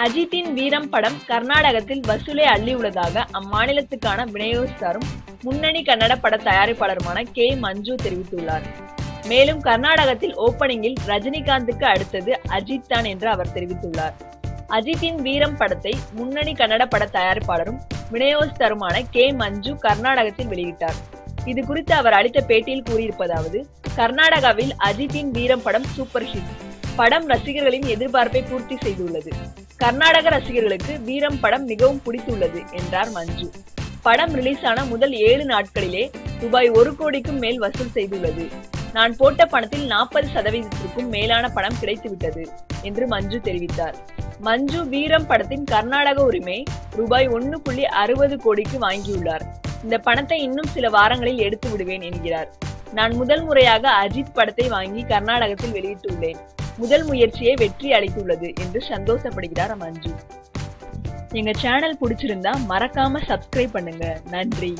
அஜித்தின் வீரம் படம் கர்நாடகத்தில் வசூலை அள்ளியுள்ளதாக அம்மாநிலத்துக்கான விநியோகஸ்தரும் முன்னணி கன்னட பட தயாரிப்பாளருமான கே. மஞ்சு தெரிவித்துள்ளார். மேலும் கர்நாடகத்தில் ஓப்பனிங்கில் ரஜினிகாந்துக்கு அடுத்தது அஜித் தான் என்று அவர் தெரிவித்துள்ளார். அஜித்தின் வீரம் படத்தை முன்னணி கன்னட பட தயாரிப்பாளரும் விநியோகஸ்தருமான கே. மஞ்சு கர்நாடகத்தில் வெளியிட்டார். இது குறித்து அவர் அளித்த பேட்டியில் கூறியிருப்பதாவது: கர்நாடகாவில் அஜித்தின் வீரம் படம் சூப்பர் ஹிட். படம் ரசிகர்களின் எதிர்பார்ப்பை பூர்த்தி செய்துள்ளது. கர்நாடக ரசிகர்களுக்கு வீரம் படம் மிகவும் பிடித்துள்ளது என்றார் மஞ்சு. படம் ரிலீஸ் ஆன முதல் 7 நாட்களிலே ரூபாய் 1 கோடிக்கும் மேல் வசூல் செய்துள்ளது. நான் போட்ட பணத்தில் 40% மேலான பணம் கிடைத்துவிட்டது என்று மஞ்சு தெரிவித்தார். மஞ்சு வீரம் படத்தின் கர்நாடக உரிமை ரூபாய் 1.60 கோடிக்கு வாங்கியுள்ளார். இந்த பணத்தை இன்னும் சில வாரங்களில் எடுத்து விடுவேன் என்கிறார். நான் முதல் முறையாக அஜித் படத்தை வாங்கி கர்நாடகத்தில் வெளியிட்டுள்ளேன். முதல் முயற்சியை வெற்றி அளித்துள்ளது என்று சந்தோஷப்படுகிறார் மஞ்சு. எங்க சேனல் பிடிச்சிருந்தா மறக்காம சப்ஸ்கிரைப் பண்ணுங்க. நன்றி.